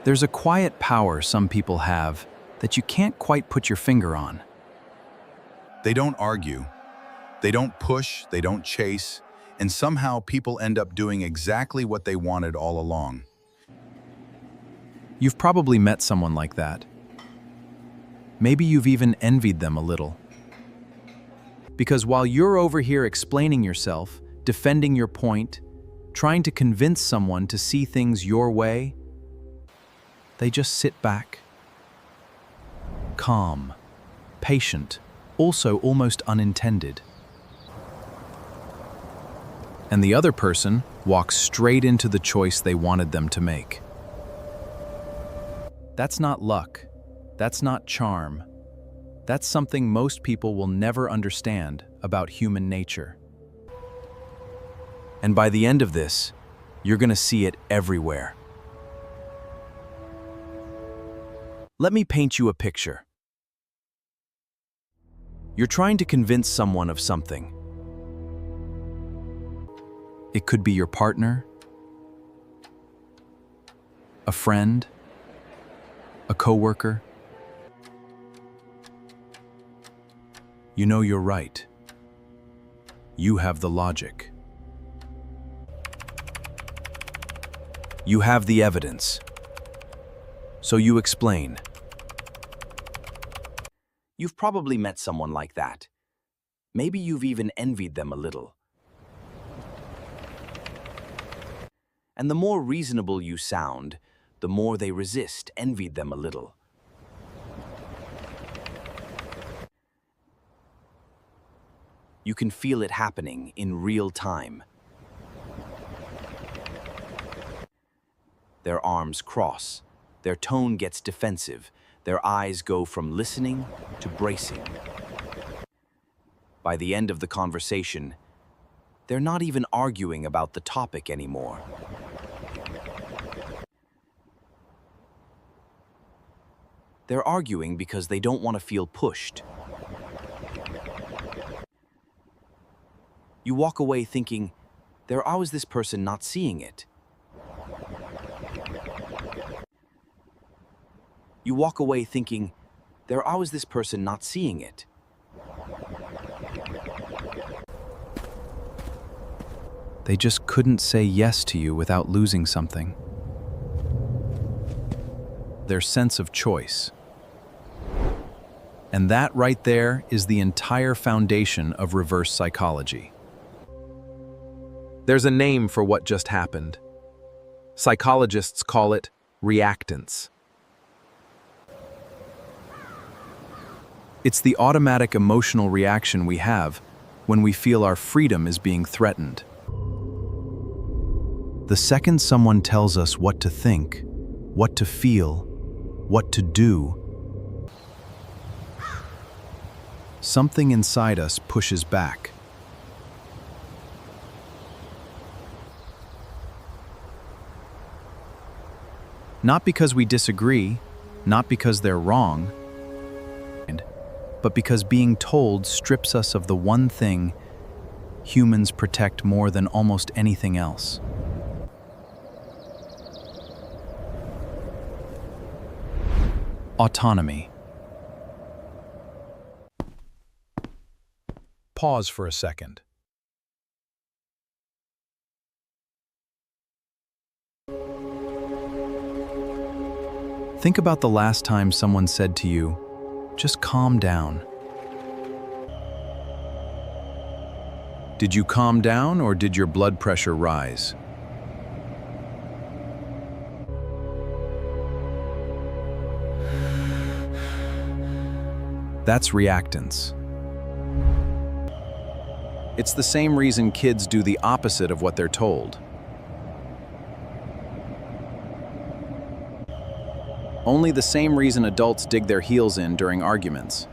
There's a quiet power some people have that you can't quite put your finger on. They don't argue, they don't push, they don't chase, and somehow people end up doing exactly what they wanted all along. You've probably met someone like that. Maybe you've even envied them a little. Because while you're over here explaining yourself, defending your point, trying to convince someone to see things your way, they just sit back. Calm, patient, also almost unintended. And the other person walks straight into the choice they wanted them to make. That's not luck. That's not charm. That's something most people will never understand about human nature. And by the end of this, you're going to see it everywhere. Let me paint you a picture. You're trying to convince someone of something. It could be your partner, a friend, a coworker. You know you're right. You have the logic. You have the evidence. So you explain. You've probably met someone like that. Maybe you've even envied them a little. And the more reasonable you sound, the more they resist, envied them a little. You can feel it happening in real time. Their arms cross, their tone gets defensive, their eyes go from listening to bracing. By the end of the conversation, they're not even arguing about the topic anymore. They're arguing because they don't want to feel pushed. You walk away thinking, how is this person not seeing it? You walk away thinking, how is this person not seeing it? They just couldn't say yes to you without losing something. Their sense of choice. And that right there is the entire foundation of reverse psychology. There's a name for what just happened. Psychologists call it reactance. It's the automatic emotional reaction we have when we feel our freedom is being threatened. The second someone tells us what to think, what to feel, what to do, something inside us pushes back. Not because we disagree, not because they're wrong, but because being told strips us of the one thing humans protect more than almost anything else. Autonomy. Pause for a second. Think about the last time someone said to you, "Just calm down." Did you calm down or did your blood pressure rise? That's reactance. It's the same reason kids do the opposite of what they're told. Only the same reason adults dig their heels in during arguments.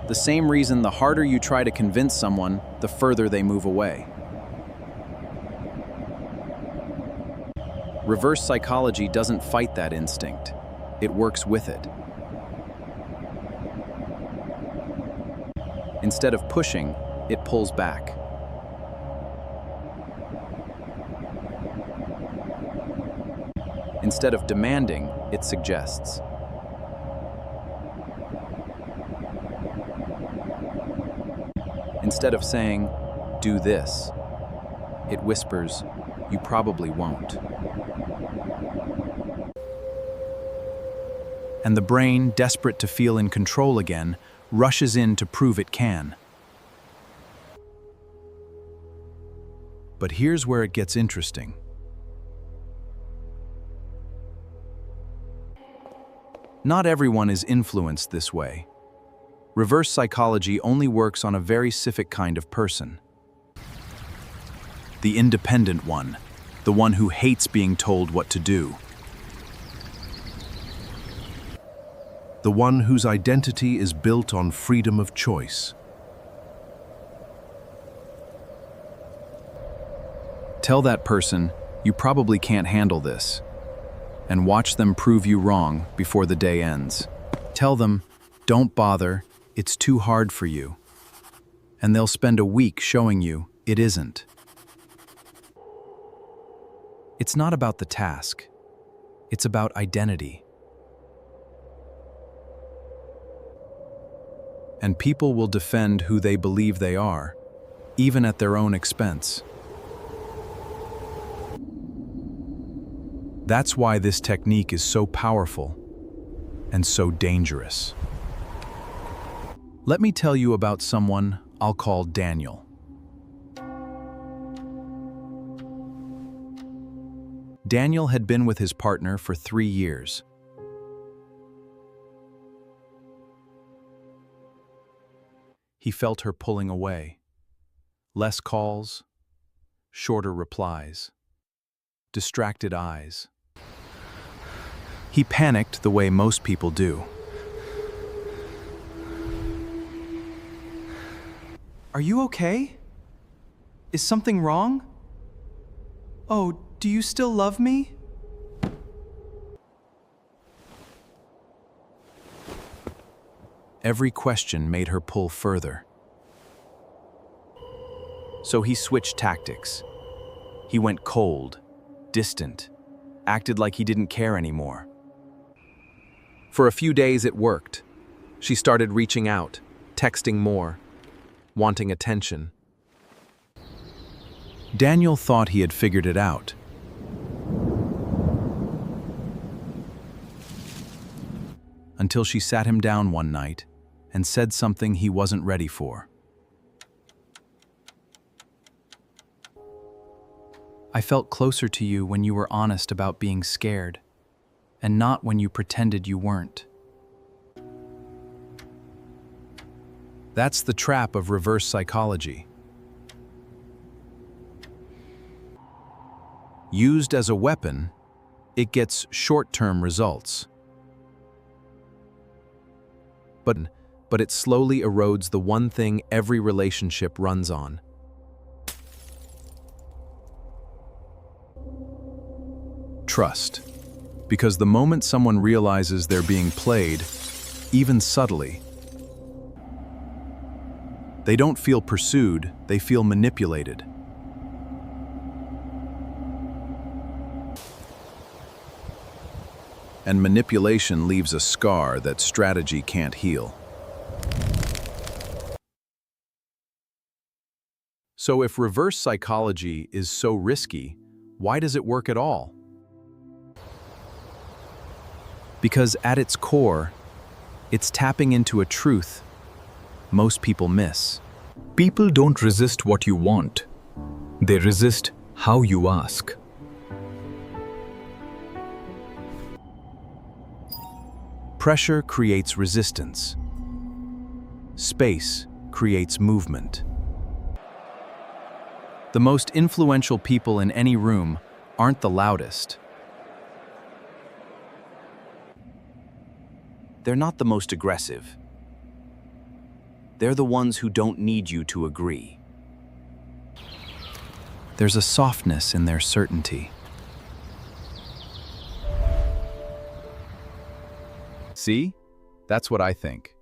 The same reason the harder you try to convince someone, the further they move away. Reverse psychology doesn't fight that instinct. It works with it. Instead of pushing, it pulls back. Instead of demanding, it suggests. Instead of saying, "Do this," it whispers, "You probably won't." And the brain, desperate to feel in control again, rushes in to prove it can. But here's where it gets interesting. Not everyone is influenced this way. Reverse psychology only works on a very specific kind of person. The independent one, the one who hates being told what to do. The one whose identity is built on freedom of choice. Tell that person, "You probably can't handle this," and watch them prove you wrong before the day ends. Tell them, "Don't bother, it's too hard for you." And they'll spend a week showing you it isn't. It's not about the task. It's about identity. And people will defend who they believe they are, even at their own expense. That's why this technique is so powerful and so dangerous. Let me tell you about someone I'll call Daniel. Daniel had been with his partner for 3 years. He felt her pulling away. Less calls, shorter replies, distracted eyes. He panicked the way most people do. "Are you okay? Is something wrong? Oh, do you still love me?" Every question made her pull further. So he switched tactics. He went cold, distant, acted like he didn't care anymore. For a few days it worked. She started reaching out, texting more, wanting attention. Daniel thought he had figured it out. Until she sat him down one night and said something he wasn't ready for. "I felt closer to you when you were honest about being scared, and not when you pretended you weren't." That's the trap of reverse psychology. Used as a weapon, it gets short-term results. But it slowly erodes the one thing every relationship runs on: trust. Because the moment someone realizes they're being played, even subtly, they don't feel pursued, they feel manipulated. And manipulation leaves a scar that strategy can't heal. So if reverse psychology is so risky, why does it work at all? Because at its core, it's tapping into a truth most people miss. People don't resist what you want. They resist how you ask. Pressure creates resistance. Space creates movement. The most influential people in any room aren't the loudest. They're not the most aggressive. They're the ones who don't need you to agree. There's a softness in their certainty. See? That's what I think.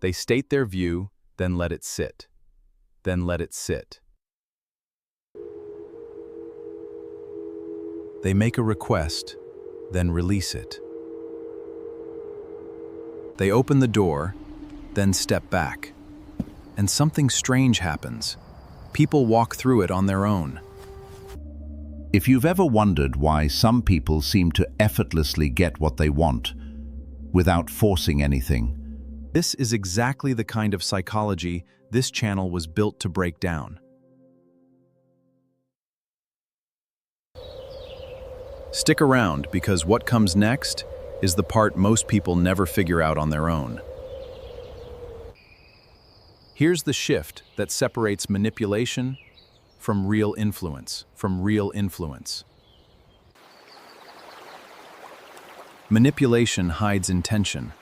They state their view, then let it sit. Then let it sit. They make a request, then release it. They open the door, then step back. And something strange happens. People walk through it on their own. If you've ever wondered why some people seem to effortlessly get what they want, without forcing anything, This is exactly the kind of psychology this channel was built to break down. Stick around, because what comes next is the part most people never figure out on their own. Here's the shift that separates manipulation from real influence, Manipulation hides intention.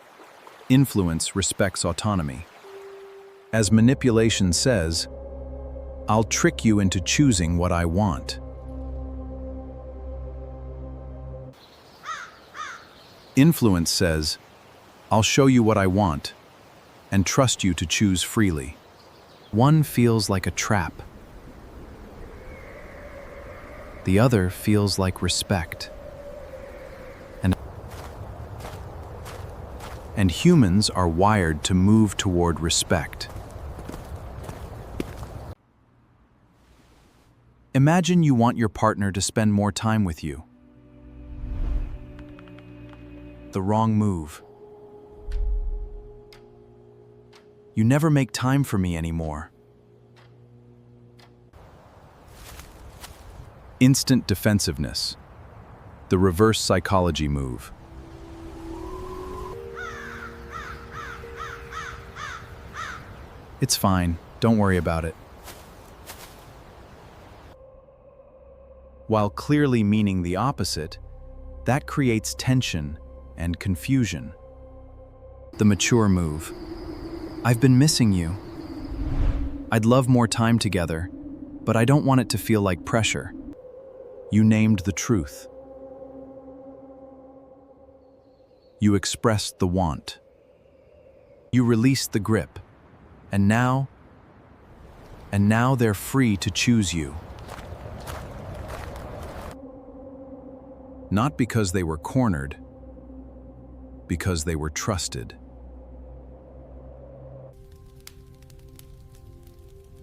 Influence respects autonomy. As manipulation says, I'll trick you into choosing what I want. Influence says, I'll show you what I want and trust you to choose freely. One feels like a trap. The other feels like respect. And humans are wired to move toward respect. Imagine you want your partner to spend more time with you. The wrong move. You never make time for me anymore. Instant defensiveness. The reverse psychology move. It's fine, don't worry about it. While clearly meaning the opposite, that creates tension and confusion. The mature move. I've been missing you. I'd love more time together, but I don't want it to feel like pressure. You named the truth. You expressed the want. You released the grip. And now they're free to choose you. Not because they were cornered, because they were trusted.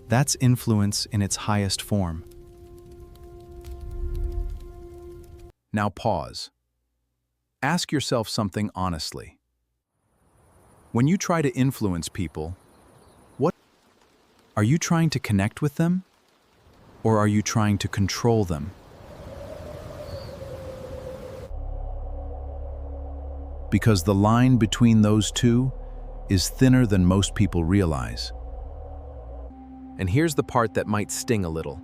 That's influence in its highest form. Now pause. Ask yourself something honestly. When you try to influence people, are you trying to connect with them? Or are you trying to control them? Because the line between those two is thinner than most people realize. And here's the part that might sting a little.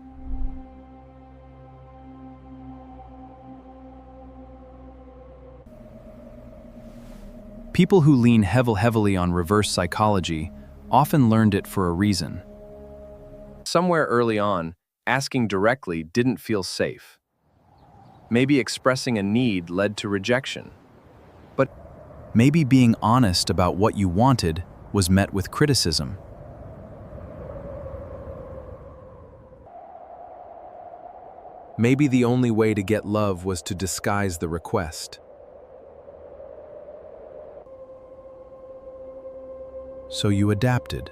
People who lean heavily on reverse psychology often learned it for a reason. Somewhere early on, asking directly didn't feel safe. Maybe expressing a need led to rejection. But maybe being honest about what you wanted was met with criticism. Maybe the only way to get love was to disguise the request. So you adapted.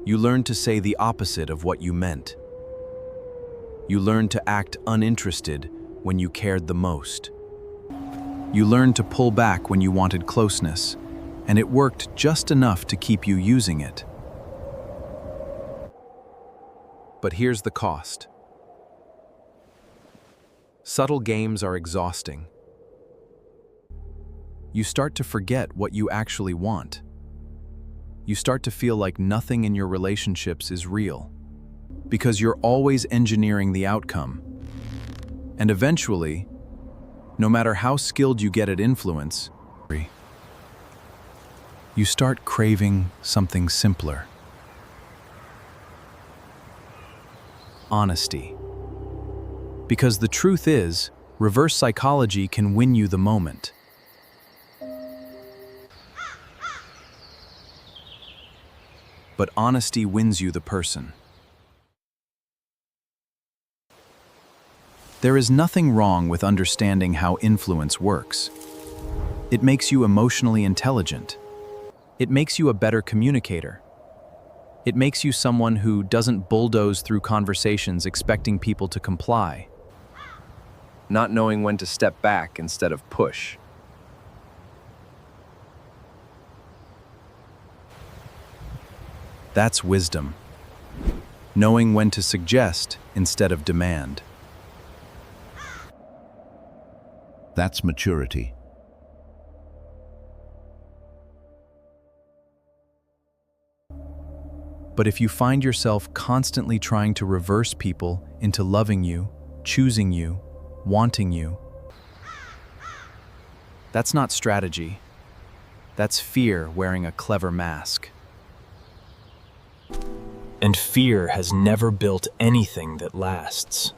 You learned to say the opposite of what you meant. You learned to act uninterested when you cared the most. You learned to pull back when you wanted closeness, and it worked just enough to keep you using it. But here's the cost. Subtle games are exhausting. You start to forget what you actually want. You start to feel like nothing in your relationships is real, because you're always engineering the outcome. And eventually, no matter how skilled you get at influence, you start craving something simpler. Honesty. Because the truth is, reverse psychology can win you the moment. But honesty wins you the person. There is nothing wrong with understanding how influence works. It makes you emotionally intelligent. It makes you a better communicator. It makes you someone who doesn't bulldoze through conversations expecting people to comply, not knowing when to step back instead of push. That's wisdom. Knowing when to suggest instead of demand. That's maturity. But if you find yourself constantly trying to reverse people into loving you, choosing you, wanting you, that's not strategy. That's fear wearing a clever mask. And fear has never built anything that lasts.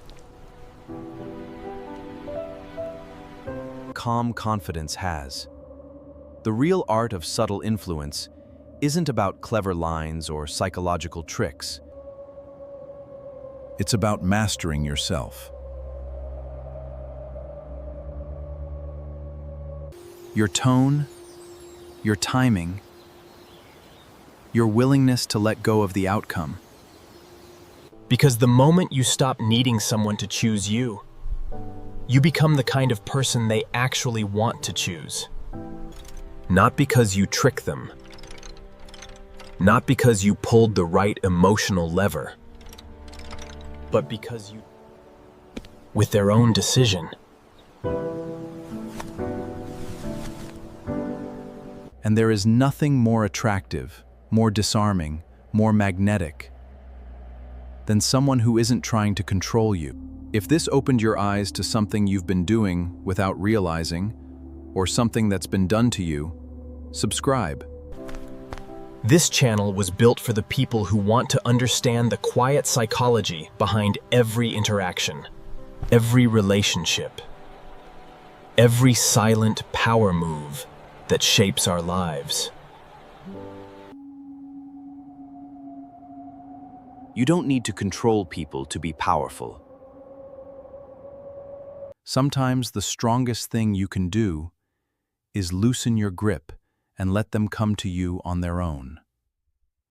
Calm confidence has. The real art of subtle influence isn't about clever lines or psychological tricks. It's about mastering yourself. Your tone, your timing, your willingness to let go of the outcome. Because the moment you stop needing someone to choose you, you become the kind of person they actually want to choose. Not because you trick them. Not because you pulled the right emotional lever. But because you, with their own decision. And there is nothing more attractive, more disarming, more magnetic than someone who isn't trying to control you. If this opened your eyes to something you've been doing without realizing, or something that's been done to you, subscribe. This channel was built for the people who want to understand the quiet psychology behind every interaction, every relationship, every silent power move that shapes our lives. You don't need to control people to be powerful. Sometimes the strongest thing you can do is loosen your grip and let them come to you on their own.